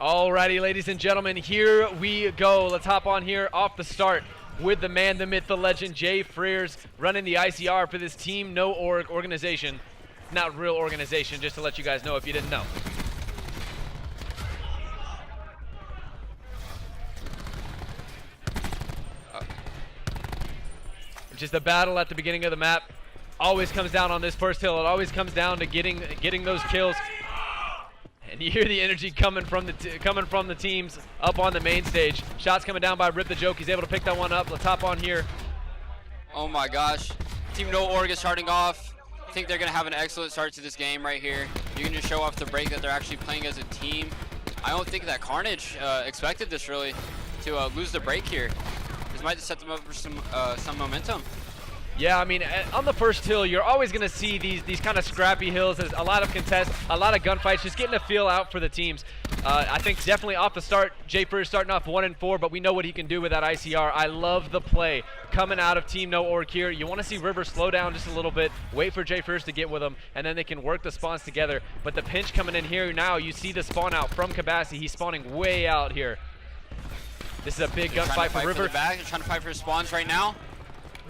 Alrighty, ladies and gentlemen, here we go. Let's hop on here off the start with the man, the myth, the legend, Jay Frears, running the ICR for this Team No Org organization. Not real organization, just to let you guys know if you didn't know. Just the battle at the beginning of the map always comes down on this first hill. It always comes down to getting those kills. And you hear the energy coming from the teams up on the main stage. Shots coming down by Rip the Joke. He's able to pick that one up. Let's hop on here. Oh my gosh. Team No Org is starting off. I think they're going to have an excellent start to this game right here. You can just show off the break that they're actually playing as a team. I don't think that Carnage expected this really to lose the break here. This might set them up for some momentum. Yeah, I mean, on the first hill, you're always going to see these kind of scrappy hills. There's a lot of contests, a lot of gunfights, just getting a feel out for the teams. I think definitely off the start, Jay Frears starting off 1-4, but we know what he can do with that ICR. I love the play coming out of Team No Org here. You want to see River slow down just a little bit, wait for Jay Frears to get with him, and then they can work the spawns together. But the pinch coming in here now, you see the spawn out from Kabasi. He's spawning way out here. This is a big gunfight for River. They're trying to fight for spawns right now.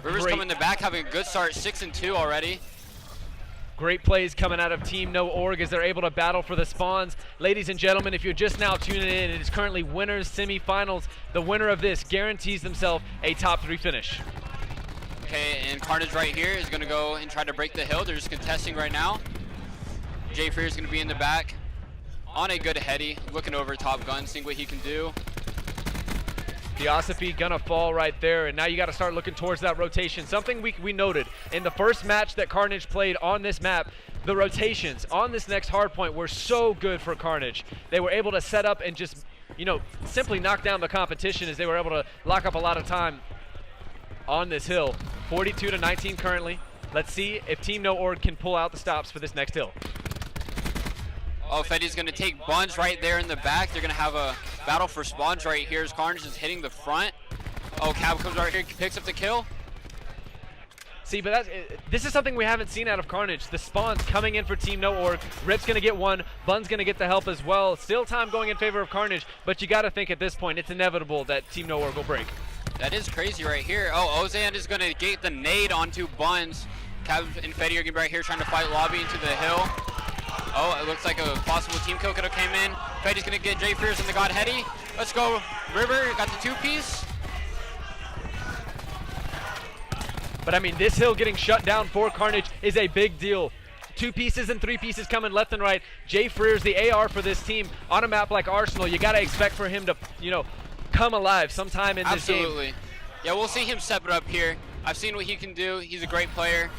River's coming in the back, having a good start, 6-2 already. Great plays coming out of Team No Org as they're able to battle for the spawns. Ladies and gentlemen, if you're just now tuning in, it is currently winners semifinals. The winner of this guarantees themselves a top 3 finish. Okay, and Carnage right here is going to go and try to break the hill. They're just contesting right now. Jay Frears is going to be in the back on a good heady, looking over Top Gun, seeing what he can do. Theosophy gonna fall right there, and now you got to start looking towards that rotation. Something we noted in the first match that Carnage played on this map, the rotations on this next hardpoint were so good for Carnage. They were able to set up and just, you know, simply knock down the competition as they were able to lock up a lot of time on this hill. 42-19 currently. Let's see if Team No Org can pull out the stops for this next hill. Oh, Fetty's going to take Buns right there in the back. They're going to have a battle for spawns right here as Carnage is hitting the front. Oh, Cab comes right here, picks up the kill. See, but this is something we haven't seen out of Carnage. The spawns coming in for Team No Org. Rip's going to get one. Bun's going to get the help as well. Still time going in favor of Carnage, but you got to think at this point it's inevitable that Team No Org will break. That is crazy right here. Oh, Ozan is going to get the nade onto Buns. Cab and Fetty are going to be right here trying to fight Lobby into the hill. Oh, it looks like a possible team kill could have came in. Fetty's going to get Jay Frears in the God Heady. Let's go, River. Got the 2-piece. But I mean, this hill getting shut down for Carnage is a big deal. 2 pieces and 3 pieces coming left and right. Jay Frears, the AR for this team on a map like Arsenal. You got to expect for him to, you know, come alive sometime in this game. Absolutely. Yeah, we'll see him step it up here. I've seen what he can do. He's a great player.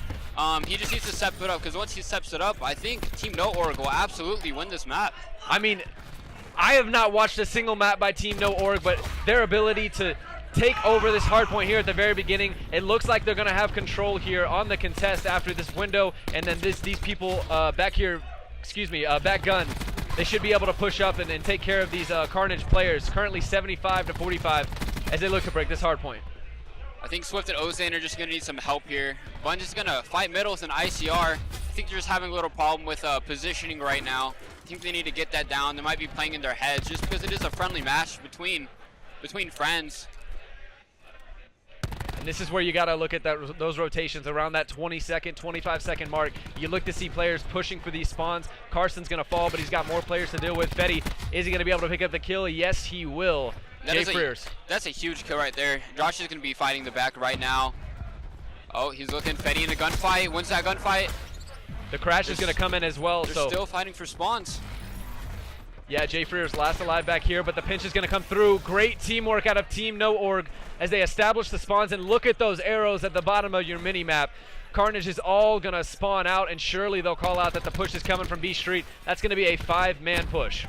He just needs to step it up, because once he steps it up, I think Team No Org will absolutely win this map. I mean, I have not watched a single map by Team No Org, but their ability to take over this hard point here at the very beginning, it looks like they're going to have control here on the contest after this window, and then these people back here, back gun, they should be able to push up and take care of these Carnage players, currently 75-45, as they look to break this hard point. I think Swift and Ozan are just going to need some help here. Bunge is going to fight middle with an ICR. I think they're just having a little problem with positioning right now. I think they need to get that down. They might be playing in their heads just because it is a friendly match between friends. And this is where you got to look at those rotations around that 20-second, 25-second mark. You look to see players pushing for these spawns. Carson's going to fall, but he's got more players to deal with. Fetty, is he going to be able to pick up the kill? Yes, he will. Jay Frears. That's a huge kill right there. Josh is going to be fighting the back right now. Oh, he's looking. Fetty in a gunfight. Wins that gunfight. The crash is going to come in as well. They're still fighting for spawns. Yeah, Jay Frears last alive back here, but the pinch is going to come through. Great teamwork out of Team No Org as they establish the spawns. And look at those arrows at the bottom of your mini-map. Carnage is all going to spawn out, and surely they'll call out that the push is coming from B Street. That's going to be a 5-man push.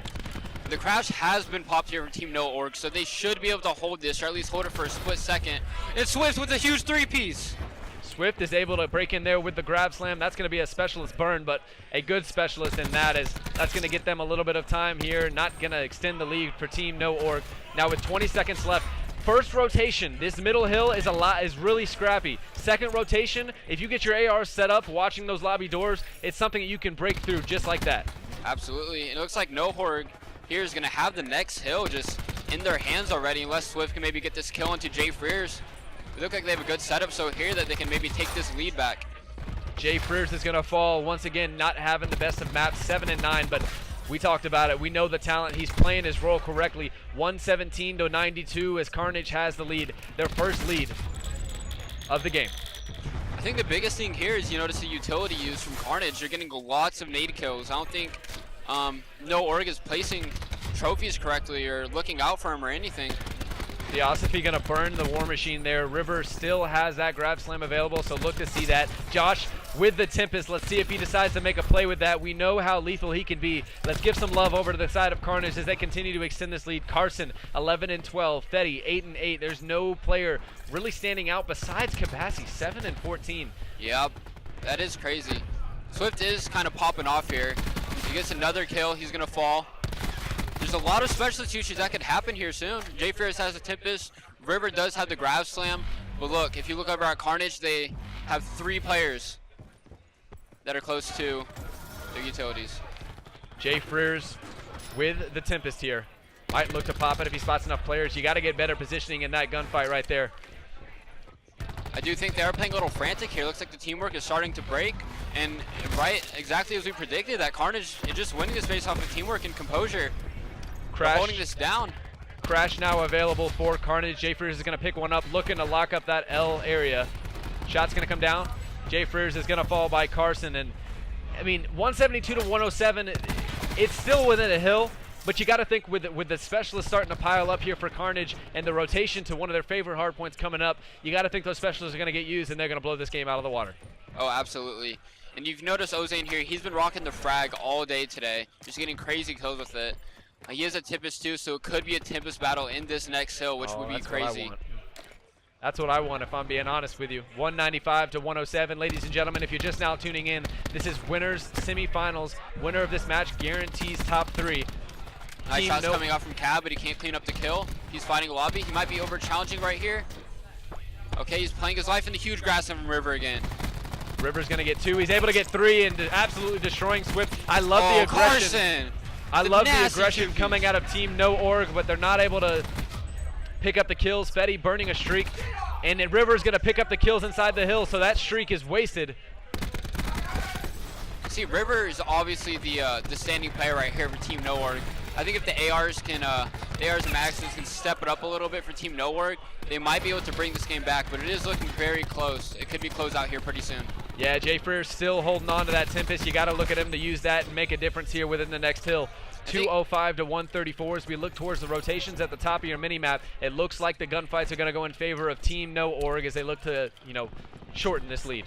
The crash has been popped here for Team No Org, so they should be able to hold this, or at least hold it for a split second. It's Swift with a huge 3-piece. Swift is able to break in there with the grab slam. That's going to be a specialist burn, but a good specialist in that, is that's going to get them a little bit of time here. Not going to extend the lead for Team No Org. Now with 20 seconds left, first rotation, this middle hill is really scrappy. Second rotation, if you get your AR set up watching those lobby doors, it's something that you can break through just like that. Absolutely. It looks like No Org here is going to have the next hill just in their hands already, unless Swift can maybe get this kill into Jay Frears. They look like they have a good setup so here that they can maybe take this lead back. Jay Frears is going to fall once again, not having the best of maps, 7 and 9, but we talked about it. We know the talent. He's playing his role correctly. 117 to 92 as Carnage has the lead, their first lead of the game. I think the biggest thing here is you notice the utility use from Carnage. They're getting lots of nade kills. I don't think No Org is placing trophies correctly or looking out for him or anything. Theosophy gonna burn the War Machine there. River still has that grab slam available, so look to see that. Josh with the Tempest. Let's see if he decides to make a play with that. We know how lethal he can be. Let's give some love over to the side of Carnage as they continue to extend this lead. Carson, 11 and 12. Fetty, 8 and 8. There's no player really standing out besides Kabassi, 7 and 14. Yep, that is crazy. Swift is kind of popping off here. If he gets another kill, he's gonna fall. There's a lot of specialist usage that could happen here soon. Jay Ferris has the Tempest. River does have the grab slam. But look, if you look over at Carnage, they have 3 players that are close to their utilities. Jay Frears with the Tempest here. Might look to pop it if he spots enough players. You got to get better positioning in that gunfight right there. I do think they are playing a little frantic here. Looks like the teamwork is starting to break. And right, exactly as we predicted, that Carnage is just winning this face off of teamwork and composure. Crash. Holding this down. Crash now available for Carnage. Jay Frears is going to pick one up, looking to lock up that L area. Shot's going to come down. Jay Frears is going to fall by Carson. And I mean, 172 to 107, it's still within a hill, but you got to think with the specialists starting to pile up here for Carnage and the rotation to one of their favorite hard points coming up, you got to think those specialists are going to get used and they're going to blow this game out of the water. Oh, absolutely. And you've noticed Ozane here, he's been rocking the frag all day today, just getting crazy kills with it. He is a Tempest too, so it could be a Tempest battle in this next hill, which would be crazy. That's what I want, if I'm being honest with you. 195 to 107. Ladies and gentlemen, if you're just now tuning in, this is winners semifinals. Winner of this match guarantees top 3. Nice shots coming out from Cab, but he can't clean up the kill. He's fighting lobby. He might be over challenging right here. Okay, he's playing his life in the huge grass from River again. River's gonna get 2. He's able to get 3 and absolutely destroying Swift. I love the aggression. Carson! I love the aggression coming out of Team No Org, but they're not able to pick up the kills. Fetty burning a streak, and then River's going to pick up the kills inside the hill, so that streak is wasted. See, River is obviously the standing player right here for Team No Org. I think if the ARs and Maxes can step it up a little bit for Team No Org, they might be able to bring this game back, but it is looking very close. It could be closed out here pretty soon. Yeah, Jay Frears still holding on to that Tempest. You got to look at him to use that and make a difference here within the next hill. 205 to 134 as we look towards the rotations at the top of your mini-map. It looks like the gunfights are going to go in favor of Team No Org as they look to, shorten this lead.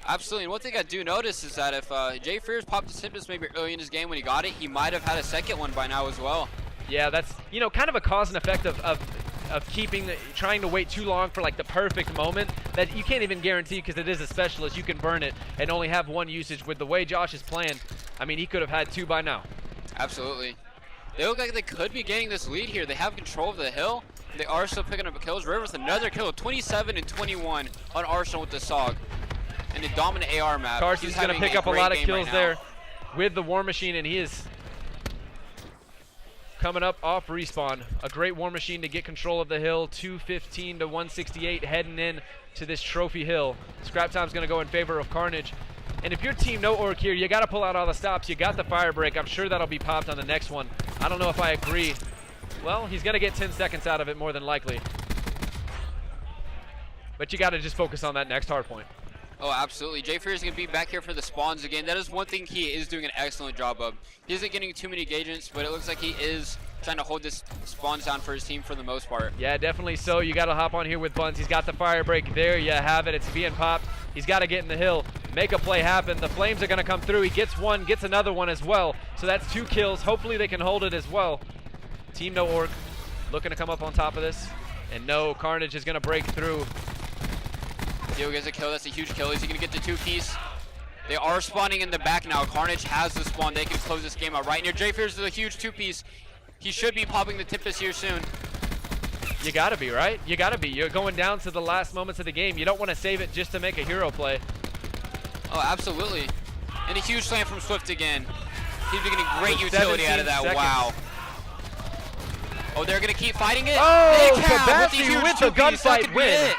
Absolutely, and one thing I do notice is that if Jay Frears popped his Tempest maybe early in his game when he got it, he might have had a second one by now as well. Yeah, that's, kind of a cause and effect of trying to wait too long for like the perfect moment that you can't even guarantee because it is a specialist. You can burn it and only have 1 usage. With the way Josh is playing, I mean, he could have had 2 by now. Absolutely. They look like they could be getting this lead here. They have control of the hill. They are still picking up kills. River with another kill, 27 and 21 on Arsenal with the SOG. And the dominant AR map. Carson's going to pick up a lot of kills there with the War Machine, and he is coming up off respawn. A great War Machine to get control of the hill. 215 to 168 heading in to this trophy hill. Scrap time's going to go in favor of Carnage. And if you're Team No Org here, you got to pull out all the stops. You got the fire break. I'm sure that'll be popped on the next one. I don't know if I agree. Well, he's going to get 10 seconds out of it more than likely. But you got to just focus on that next hard point. Oh, absolutely. Jay Frears is going to be back here for the spawns again. That is one thing he is doing an excellent job of. He isn't getting too many engagements, but it looks like he is trying to hold this spawns down for his team for the most part. Yeah, definitely so. You got to hop on here with Buns. He's got the fire break. There you have it. It's being popped. He's got to get in the hill, make a play happen. The flames are going to come through. He gets 1, gets another one as well. So that's 2 kills. Hopefully they can hold it as well. Team No Org looking to come up on top of this. And no, Carnage is going to break through. Dio gets a kill. That's a huge kill. Is he going to get the 2-piece? They are spawning in the back now. Carnage has the spawn. They can close this game out right near. Jay Frears with a huge 2-piece. He should be popping the Tempest here soon. You got to be, right? You got to be. You're going down to the last moments of the game. You don't want to save it just to make a hero play. Oh, absolutely. And a huge slam from Swift again. He's been getting great utility out of that. Seconds. Wow. Oh, they're gonna keep fighting it. Oh, Kabassi with the gunfight win.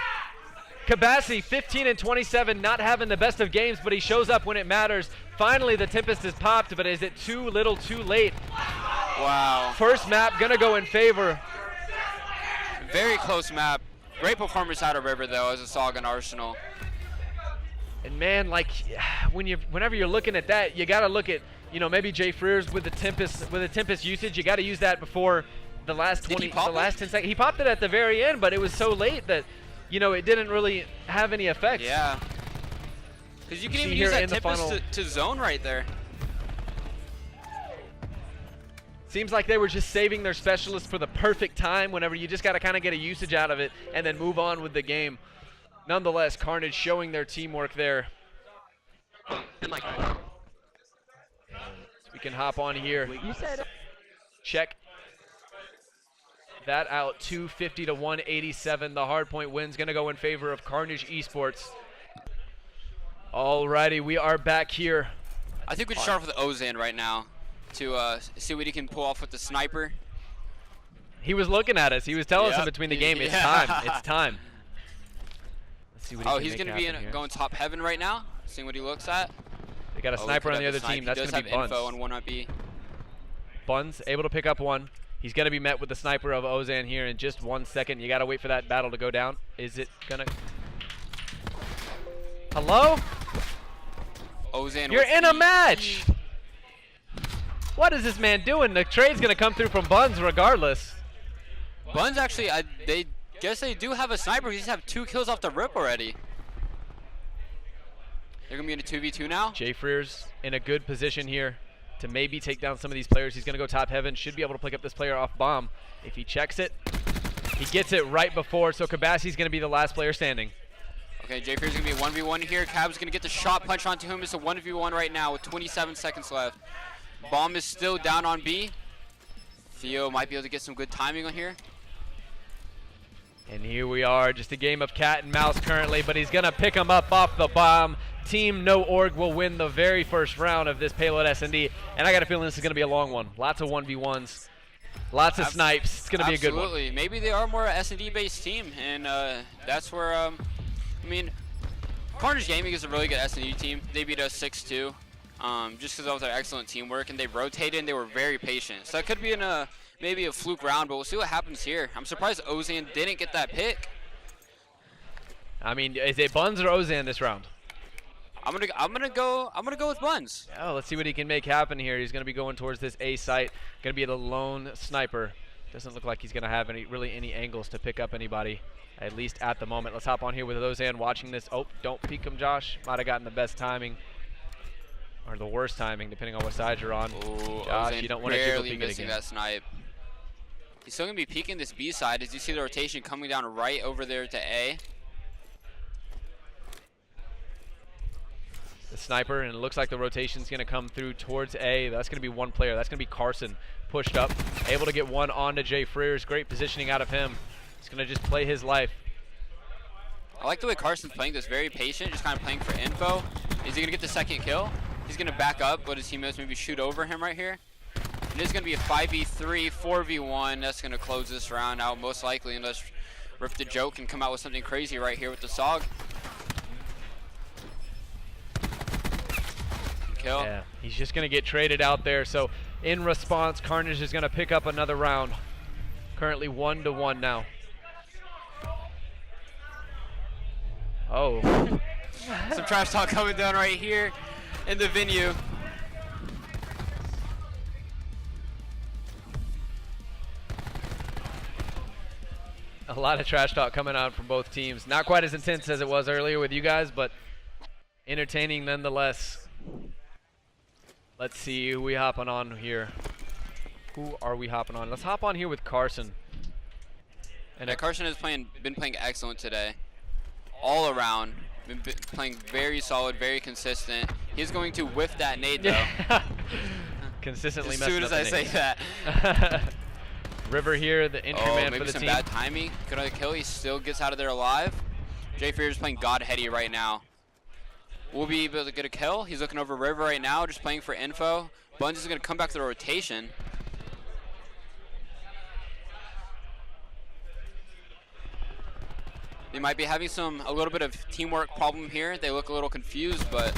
Kabassi 15 and 27, not having the best of games, but he shows up when it matters. Finally, the Tempest is popped, but is it too little, too late? Wow. First map gonna go in favor. Very close map. Great performance out of River though, as a Saga and Arsenal. And man, like whenever you're looking at that, you gotta look at, you know, maybe Jay Frears with the Tempest usage. You gotta use that before the last 10 seconds. He popped it at the very end, but it was so late that, you know, it didn't really have any effect. Yeah. Because you can even use that Tempest to zone right there. Seems like they were just saving their specialists for the perfect time whenever you just got to kind of get a usage out of it and then move on with the game. Nonetheless, Carnage showing their teamwork there. We can hop on here. Check that out. 250 to 187. The hardpoint win's going to go in favor of Carnage Esports. Alrighty, we are back here. I think we should start with Ozan right now to see what he can pull off with the sniper. He was looking at us. He was telling us in between the game, it's time. It's time. Let's see what he's going to be going top heaven right now, seeing what he looks at. They got a sniper on the other team. That's going to be Buns. Info on 1B. Buns able to pick up one. He's going to be met with the sniper of Ozan here in just 1 second. You got to wait for that battle to go down. Is it going to... Hello? Ozan, you're in a match! What is this man doing? The trade's going to come through from Buns regardless. Buns actually, they guess they do have a sniper. He just have 2 kills off the rip already. They're going to be in a 2v2 now. Jay Frears in a good position here to maybe take down some of these players. He's going to go top heaven. Should be able to pick up this player off bomb. If he checks it, he gets it right before. So Kabassi's going to be the last player standing. Okay, Jay Frears is going to be a 1v1 here. Cab's going to get the shot punch onto him. It's a 1v1 right now with 27 seconds left. Bomb is still down on B. Theo might be able to get some good timing on here. And here we are, just a game of cat and mouse currently, but he's going to pick him up off the bomb. Team No Org will win the very first round of this Payload S&D, and I got a feeling this is going to be a long one. Lots of 1v1s, lots of snipes. It's going to be a good one. Absolutely. Maybe they are more S&D based team, and that's where, I mean, Carnage Gaming is a really good S&D team. They beat us 6-2. Just because of their excellent teamwork, and they rotated and they were very patient. So that could be in maybe a fluke round, but we'll see what happens here. I'm surprised Ozan didn't get that pick. I mean, is it Buns or Ozan this round? I'm gonna go with Buns. Oh, let's see what he can make happen here. He's gonna be going towards this A site. Gonna be the lone sniper. Doesn't look like he's gonna have any angles to pick up anybody, at least at the moment. Let's hop on here with Ozan watching this. Oh, don't peek him, Josh. Might have gotten the best timing. Or the worst timing, depending on what side you're on. Ooh, Josh, you don't want to barely missing that snipe. He's still going to be peeking this B side as you see the rotation coming down right over there to A. The sniper, and it looks like the rotation's going to come through towards A. That's going to be one player. That's going to be Carson, pushed up, able to get one onto Jay Frears. Great positioning out of him. He's going to just play his life. I like the way Carson's playing this, very patient, just kind of playing for info. Is he going to get the second kill? He's going to back up, but his teammates maybe shoot over him right here. It is going to be a 5v3, 4v1. That's going to close this round out most likely, unless Rip the Joke can come out with something crazy right here with the SOG. Kill. Yeah, he's just going to get traded out there. So in response, Carnage is going to pick up another round. Currently 1-1 now. Oh. Some trash talk coming down right here in the venue. A lot of trash talk coming out from both teams. Not quite as intense as it was earlier with you guys, but entertaining nonetheless. Let's see who we hopping on here. Who are we hopping on? Let's hop on here with Carson. And Carson has been playing excellent today. All around. Been playing very solid, very consistent. He's going to whiff that nade though. Consistently as messing soon up as the I nade. say that. River here, the entry man for maybe the some team. bad timing. Good on the kill. He still gets out of there alive. Jay Frears is playing God Heady right now. We'll be able to get a kill. He's looking over River right now, just playing for info. Buns is going to come back to the rotation. They might be having a little bit of teamwork problem here. They look a little confused, but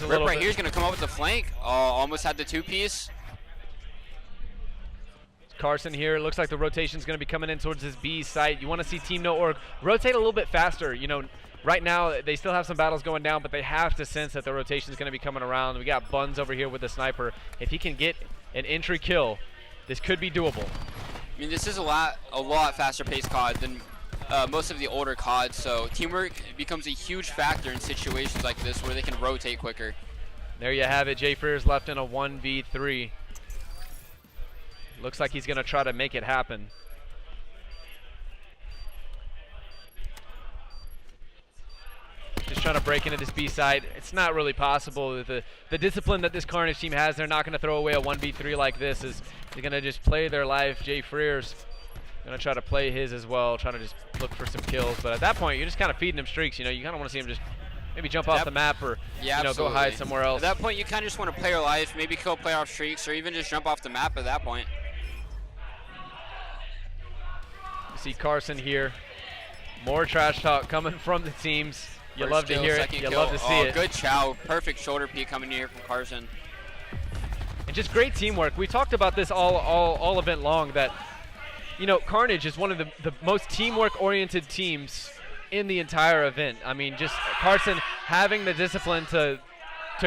Rip right here is going to come up with the flank. Oh, almost had the two-piece. Carson here. It looks like the rotation is going to be coming in towards this B site. You want to see Team No Org rotate a little bit faster. You know, right now they still have some battles going down, but they have to sense that the rotation is going to be coming around. We got Buns over here with the sniper. If he can get an entry kill, this could be doable. I mean, this is a lot faster paced COD than most of the older CODs, so teamwork becomes a huge factor in situations like this where they can rotate quicker. There you have it. Jay Freer's left in a 1v3. Looks like he's going to try to make it happen. Just trying to break into this B side. It's not really possible. The discipline that this Carnage team has, they're not going to throw away a 1v3 like this. They're going to just play their life. Jay Freer's going to try to play his as well, trying to just look for some kills. But at that point, you're just kind of feeding him streaks. You know, you kind of want to see him just maybe jump off the map or go hide somewhere else. At that point, you kind of just want to play your life, maybe kill playoff streaks, or even just jump off the map at that point. You see Carson here. More trash talk coming from the teams. You love to hear it. You love to see it. Good chow. Perfect shoulder peek coming here from Carson. And just great teamwork. We talked about this all event long, that you know, Carnage is one of the most teamwork-oriented teams in the entire event. I mean, just Carson having the discipline to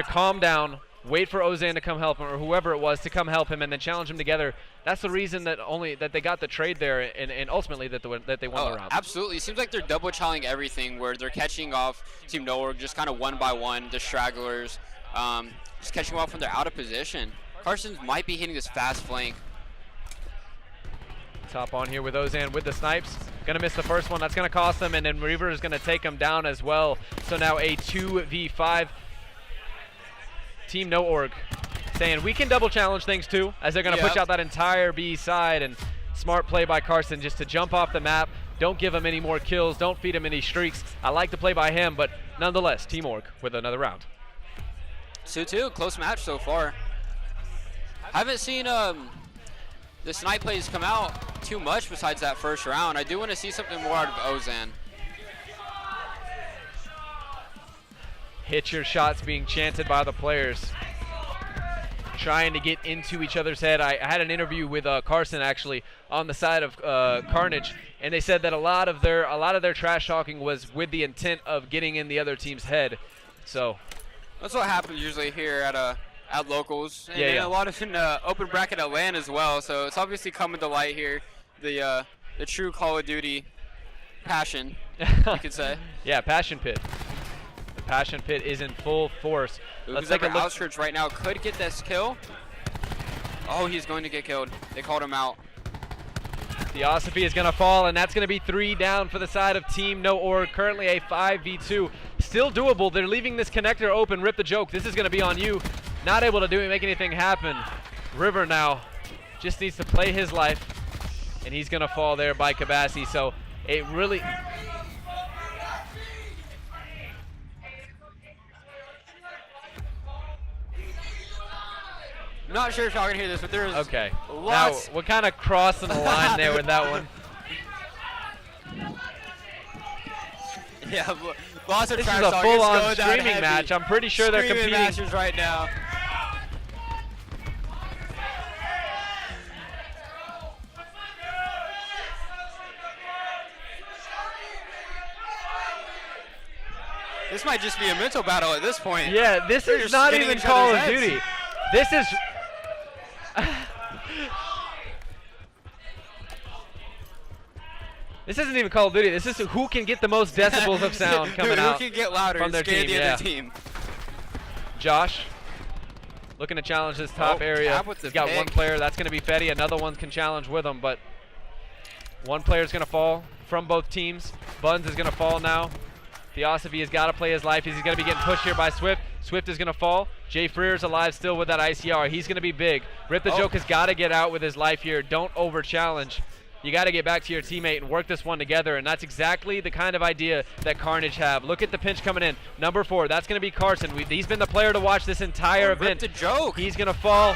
calm down, wait for Ozan to come help him, or whoever it was to come help him, and then challenge him together. That's the reason that they got the trade there, and ultimately that they won the round. Absolutely. It seems like they're double challenging everything, where they're catching off Team No Org just kind of one by one, the stragglers, just catching them off when they're out of position. Carson might be hitting this fast flank. Top on here with Ozan with the snipes. Gonna miss the first one. That's gonna cost them, and then Reaver is gonna take him down as well. So now a 2v5. Team No Org saying we can double challenge things too, as they're gonna push out that entire B side, and smart play by Carson just to jump off the map. Don't give him any more kills. Don't feed him any streaks. I like the play by him, but nonetheless, Team Org with another round. 2-2, close match so far. Haven't seen the snipe plays come out too much besides that first round. I do want to see something more out of Ozan. Hit your shots being chanted by the players, trying to get into each other's head. I had an interview with Carson actually on the side of Carnage, and they said that a lot of their trash talking was with the intent of getting in the other team's head. So that's what happens usually here at locals, and a lot of in open bracket at LAN as well. So it's obviously coming to light here, the true Call of Duty passion, you could say. Yeah, passion pit. The passion pit is in full force. Let's take a look. Outskirts right now could get this kill. Oh, he's going to get killed. They called him out. Theosophy is going to fall, and that's going to be 3 down for the side of Team No Org. Currently a 5v2. Still doable. They're leaving this connector open. Rip the joke. This is going to be on you. Not able to make anything happen. River now just needs to play his life, and he's going to fall there by Kabassi. So it really... I'm not sure if y'all can hear this, but there's lots. Now we're kind of crossing the line there with that one. Yeah, lots of this is a full-on streaming match. I'm pretty sure they're competing. Matches right now. This might just be a mental battle at this point. Yeah, this is not even Call of Duty. This is... This isn't even Call of Duty. This is who can get the most decibels of sound coming out who can get louder from their team. The other team. Josh looking to challenge this top area. He's got one player. That's going to be Fetty. Another one can challenge with him, but one player is going to fall from both teams. Buns is going to fall now. Theosophy has got to play his life. He's going to be getting pushed here by Swift. Swift is going to fall. Jay Freer's alive still with that ICR. He's going to be big. Rip the Joke has got to get out with his life here. Don't over-challenge. You got to get back to your teammate and work this one together, and that's exactly the kind of idea that Carnage have. Look at the pinch coming in. Number 4, that's going to be Carson. He's been the player to watch this entire event. Rip the Joke. He's going to fall.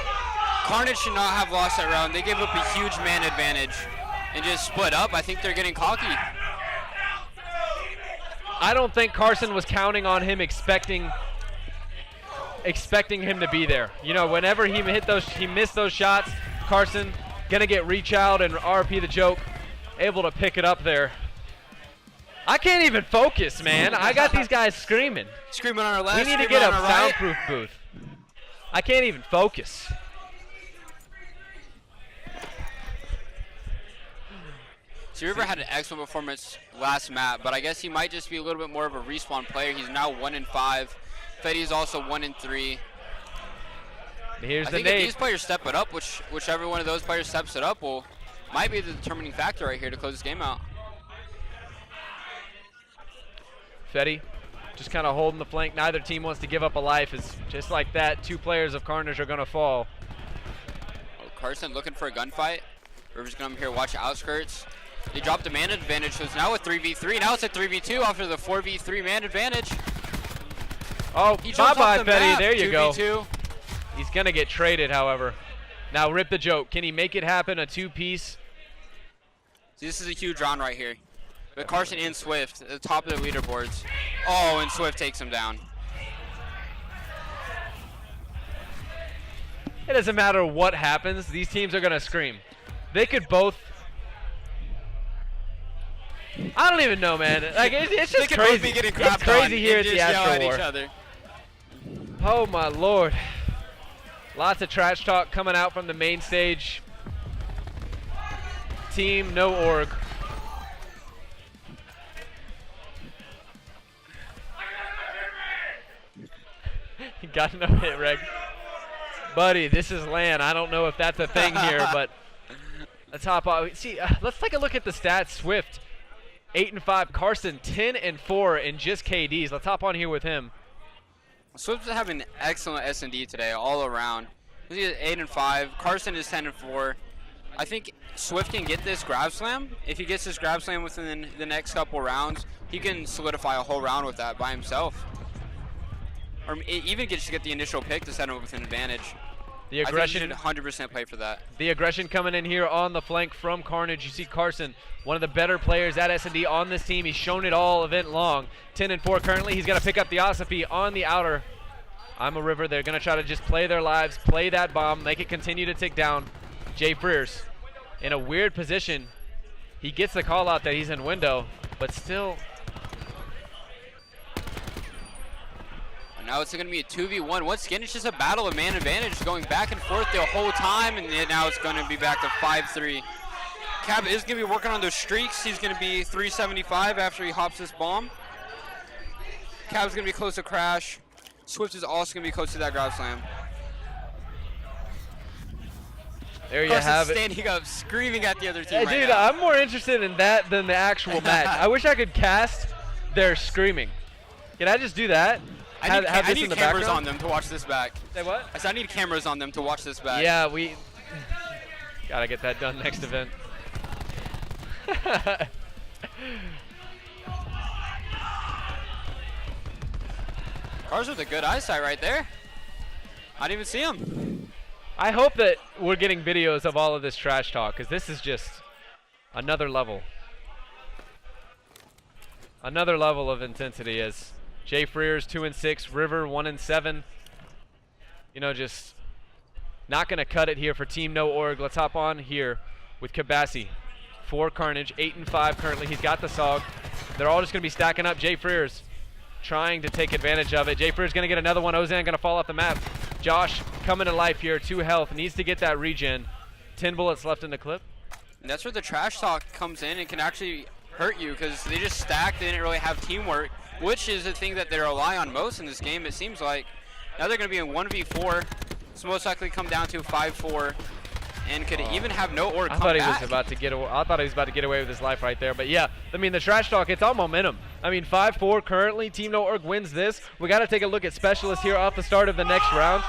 Carnage should not have lost that round. They gave up a huge man advantage and just split up. I think they're getting cocky. I don't think Carson was counting on him, expecting him to be there. You know, whenever he missed those shots, Carson gonna get reach out and RP the joke, able to pick it up there. I can't even focus, man. I got these guys screaming. Screaming on our left. We need to get a soundproof booth. I can't even focus. So River had an excellent performance last map, but I guess he might just be a little bit more of a respawn player. He's now 1-5. Fetty is also 1-3. Here's I the think if nade. these players step it up, whichever one of those players steps it up might be the determining factor right here to close this game out. Fetty just kind of holding the flank. Neither team wants to give up a life. It's just like that. 2 players of Carnage are going to fall. Oh, Carson looking for a gunfight. River's going to come here, watch outskirts. They dropped the man advantage, so it's now a 3v3. Now it's a 3v2 after the 4v3 man advantage. Oh, bye-bye, Fetty. There you 2v2. go. He's going to get traded, however. Now, rip the joke. Can he make it happen, a 2-piece? See, this is a huge round right here. But Carson and Swift at the top of the leaderboards. Oh, and Swift takes him down. It doesn't matter what happens. These teams are going to scream. They could both... I don't even know, man. Like, it's just crazy. It's crazy here at the Astro War. Each other. Oh, my Lord. Lots of trash talk coming out from the main stage. Team No Org. Got no hit, Reg. Buddy, this is LAN. I don't know if that's a thing here, but let's hop on. See, let's take a look at the stats. Swift, 8-5. Carson, 10-4 in just KDs. Let's hop on here with him. Swift's having an excellent S&D today, all around. He's at 8-5. Carson is 10-4. I think Swift can get this grab slam. If he gets this grab slam within the next couple rounds, he can solidify a whole round with that by himself. Or even just get the initial pick to set him up with an advantage. The aggression, I think you should 100% play for that. The aggression coming in here on the flank from Carnage. You see Carson, one of the better players at S&D on this team. He's shown it all event long. 10-4 currently. He's got to pick up the Ossifi on the outer. I'm a River. They're going to try to just play their lives, play that bomb, make it continue to tick down. Jay Frears in a weird position. He gets the call out that he's in window, but still. And now it's going to be a 2v1. Once again, it's just a battle of man advantage going back and forth the whole time, and now it's going to be back to 5-3. Cab is going to be working on those streaks. He's going to be 375 after he hops this bomb. Cab's going to be close to crash. Swift is also going to be close to that grab slam. There you have it. Standing up, screaming at the other team Dude, now. I'm more interested in that than the actual match. I wish I could cast their screaming. Can I just do that? I this need in the cameras background? on them to watch this back. Say what? I said I need cameras on them to watch this back. Yeah, we gotta get that done next event. Cars with a good eyesight right there. I didn't even see him. I hope that we're getting videos of all of this trash talk, because this is just another level. Another level of intensity as Jay Frears 2-6, River 1-7. You know, just not gonna cut it here for Team No Org. Let's hop on here with Kabassi for Carnage, 8-5 currently. He's got the SOG. They're all just gonna be stacking up. Jay Frears trying to take advantage of it. Jay Frears gonna get another one. Ozan gonna fall off the map. Josh coming to life here, 2 health, needs to get that regen. 10 bullets left in the clip. And that's where the trash talk comes in and can actually hurt you, because they just stacked. They didn't really have teamwork, which is the thing that they rely on most in this game, it seems like. Now they're going to be in 1v4. It's most likely come down to 5-4, and could even have No Org come back. I thought he was about to get away with his life right there. But yeah, I mean, the trash talk, it's all momentum. I mean, 5-4 currently. Team No Org wins this. We got to take a look at Specialist here off the start of the next round.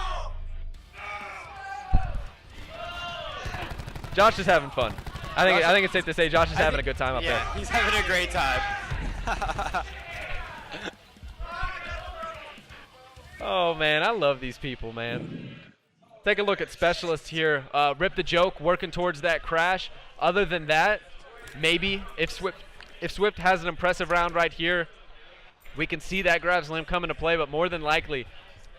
Josh is having fun. I think it's safe to say Josh is having a good time up there. Yeah, he's having a great time. Oh, man, I love these people, man. Take a look at Specialist here. Rip the joke, working towards that crash. Other than that, maybe if Swift has an impressive round right here, we can see that grab slam come into play, but more than likely,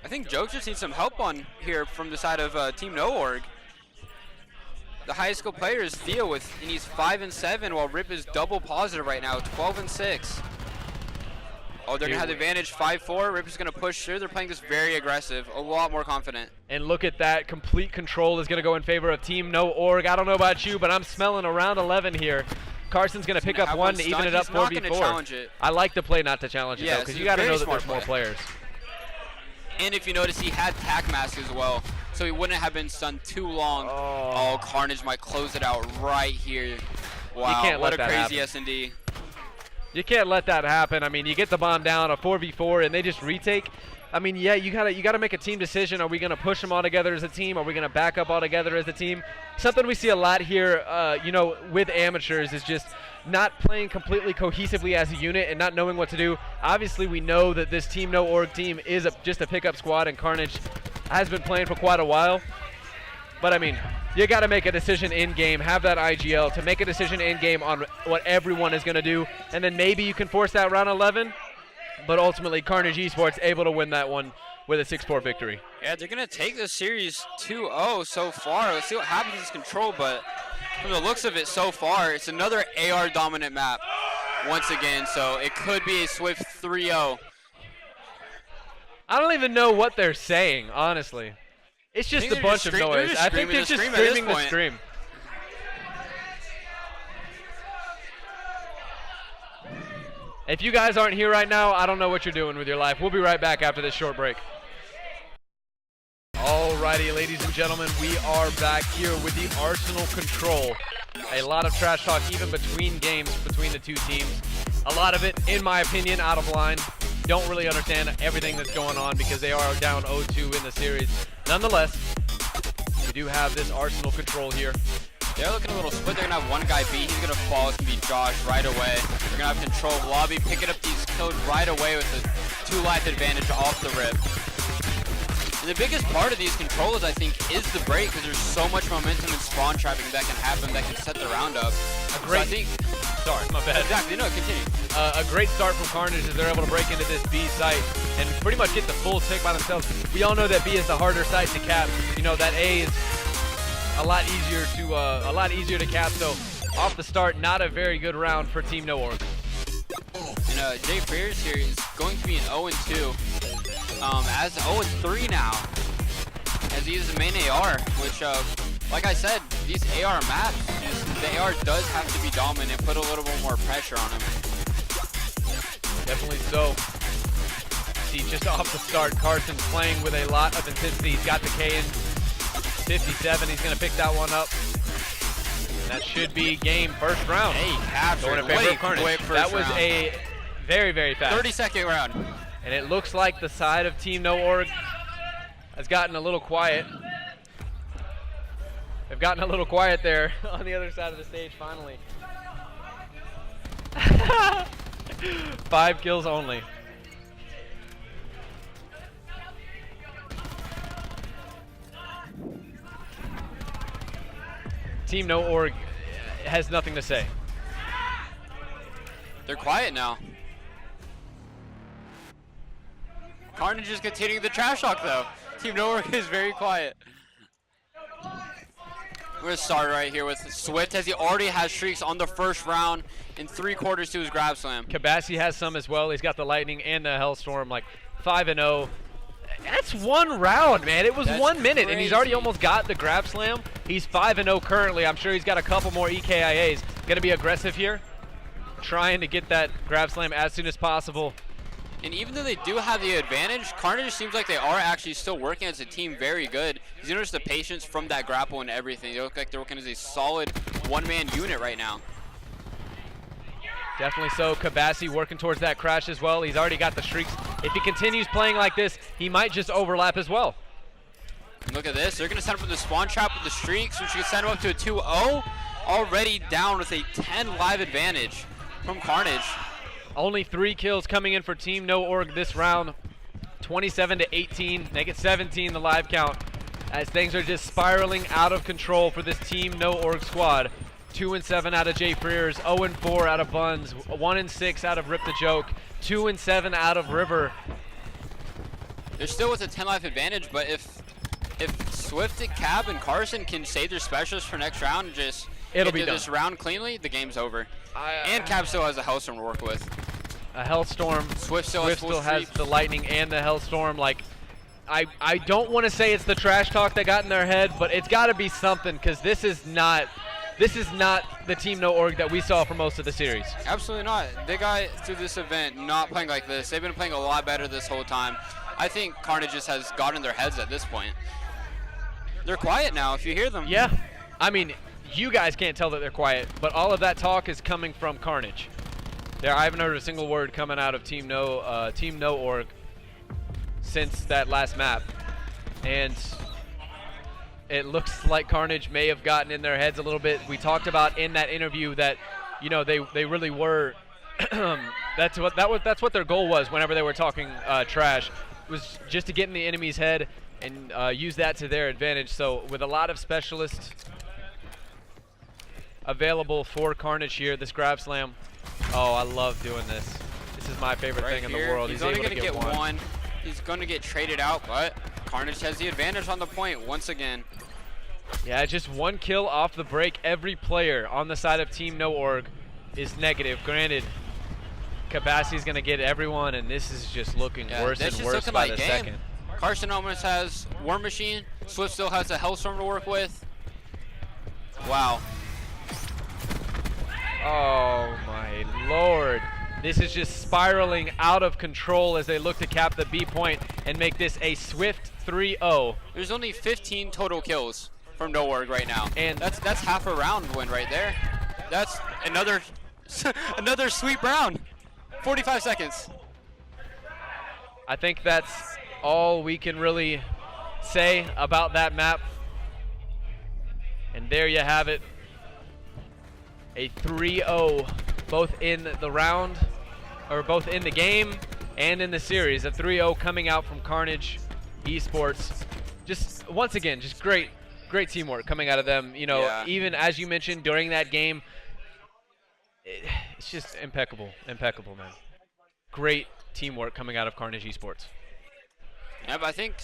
I think Joke just needs some help on here from the side of Team No Org. The highest skill player is Theo, and he's 5 and 7, while Rip is double positive right now, 12 and 6. Oh, they're gonna have the advantage, 5-4. Rip is gonna push through. They're playing this very aggressive, a lot more confident. And look at that, complete control is gonna go in favor of Team No Org. I don't know about you, but I'm smelling around 11 here. Carson's gonna pick up one to even it up 4v4. I like the play not to challenge it though, because you gotta know that there's more players. And if you notice, he had Tac Mask as well, so he wouldn't have been stunned too long. Oh, Carnage might close it out right here. Wow, what a crazy S&D. You can't let that happen. I mean, you get the bomb down, a 4v4, and they just retake. I mean, yeah, you gotta make a team decision. Are we gonna push them all together as a team? Are we gonna back up all together as a team? Something we see a lot here, you know, with amateurs is just not playing completely cohesively as a unit and not knowing what to do. Obviously, we know that this Team No Org team is just a pickup squad, and Carnage has been playing for quite a while. But I mean, you got to make a decision in-game, have that IGL to make a decision in-game on what everyone is going to do, and then maybe you can force that round 11, but ultimately Carnage Esports able to win that one with a 6-4 victory. Yeah, they're going to take this series 2-0 so far. Let's see what happens in this control, but from the looks of it so far, it's another AR dominant map once again, so it could be a swift 3-0. I don't even know what they're saying, honestly. It's just a bunch of noise. I think they're just screaming the scream. If you guys aren't here right now, I don't know what you're doing with your life. We'll be right back after this short break. Alrighty, ladies and gentlemen, we are back here with the Arsenal control. A lot of trash talk even between games between the two teams. A lot of it, in my opinion, out of line. Don't really understand everything that's going on because they are down 0-2 in the series. Nonetheless, we do have this Arsenal control here. They're looking a little split. They're going to have one guy B. He's going to fall. It's going to be Josh right away. They're going to have control of lobby, picking up these kills right away with a 2-life advantage off the rip. And the biggest part of these controls, I think, is the break, because there's so much momentum and spawn trapping that can happen that can set the round up. Sorry, my bad. Exactly, no, continue. A great start from Carnage as they're able to break into this B site and pretty much get the full tick by themselves. We all know that B is the harder site to cap. You know that A is a lot easier to cap. So off the start, not a very good round for Team No Org. And Jay Frears here is going to be an 0-2. As 0-3 now, as he is the main AR, which, like I said, these AR maps, the AR does have to be dominant, put a little bit more pressure on him. Definitely so. See, just off the start, Carson's playing with a lot of intensity. He's got the K in 57. He's going to pick that one up. And that should be game first round. Hey, captured. That was a very, very fast 30-second round. And it looks like the side of Team No Org has gotten a little quiet. They've gotten a little quiet there on the other side of the stage, finally. 5 kills only. Team No Org has nothing to say. They're quiet now. Carnage is continuing the trash talk though. Team No Org is very quiet. We're gonna start right here with Swift, as he already has streaks on the first round in 3/4 to his grab slam. Kabassi has some as well. He's got the Lightning and the Hellstorm, like 5-0. That's one round, man. It was 1 minute, and he's already almost got the grab slam. He's 5-0 currently. I'm sure he's got a couple more EKIAs. Gonna be aggressive here, trying to get that grab slam as soon as possible. And even though they do have the advantage, Carnage seems like they are actually still working as a team very good. You notice the patience from that grapple and everything. They look like they're working as a solid one-man unit right now. Definitely so. Kabassi working towards that crash as well. He's already got the streaks. If he continues playing like this, he might just overlap as well. And look at this. They're going to set up with the spawn trap with the streaks, which can send him up to a 2-0. Already down with a 10 live advantage from Carnage. Only 3 kills coming in for Team No Org this round. 27-18. Make it 17 the live count, as things are just spiraling out of control for this Team No Org squad. 2-7 out of Jay Frears, 0-4 out of Buns, 1-6 out of Rip the Joke, 2-7 out of River. They're still with a 10 life advantage, but if Swift, Cab, and Carson can save their specials for next round and just It'll get be through done. this round cleanly, the game's over. And Cab still has a Hellstorm to work with. A Hellstorm. Swift still has the Lightning and the Hellstorm. Like, I don't want to say it's the trash talk that got in their head, but it's got to be something, because this is not the Team No Org that we saw for most of the series. Absolutely not. They got through this event not playing like this. They've been playing a lot better this whole time. I think Carnage just has gotten in their heads at this point. They're quiet now if you hear them. Yeah. I mean, you guys can't tell that they're quiet, but all of that talk is coming from Carnage. I haven't heard a single word coming out of Team No Org since that last map. And it looks like Carnage may have gotten in their heads a little bit. We talked about in that interview that, you know, they really were that's what their goal was whenever they were talking trash, was just to get in the enemy's head and use that to their advantage. So with a lot of specialists available for Carnage here, this grab slam. Oh, I love doing this. This is my favorite thing in the world. He's only going to get one. He's going to get traded out, but Carnage has the advantage on the point once again. Yeah, just one kill off the break. Every player on the side of Team No Org is negative. Granted, Cabassi's going to get everyone, and this is just looking worse and worse by the second. Carson almost has War Machine. Swift still has a Hellstorm to work with. Wow. Oh my lord. This is just spiraling out of control as they look to cap the B point and make this a swift 3-0. There's only 15 total kills from No Org right now. And that's half a round win right there. That's another another sweep round. 45 seconds. I think that's all we can really say about that map. And there you have it. A 3-0, both in the round, or both in the game and in the series. A 3-0 coming out from Carnage Esports. Just once again, just great teamwork coming out of them. You know, even as you mentioned during that game, it's just impeccable, man. Great teamwork coming out of Carnage Esports. Yeah, but I think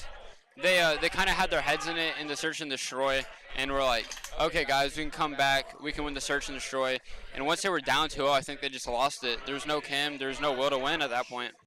they kind of had their heads in it in the search and destroy, and were like, okay guys, we can come back, we can win the search and destroy. And once they were down 2-0, I think they just lost it. There's no Kim, there's no will to win at that point.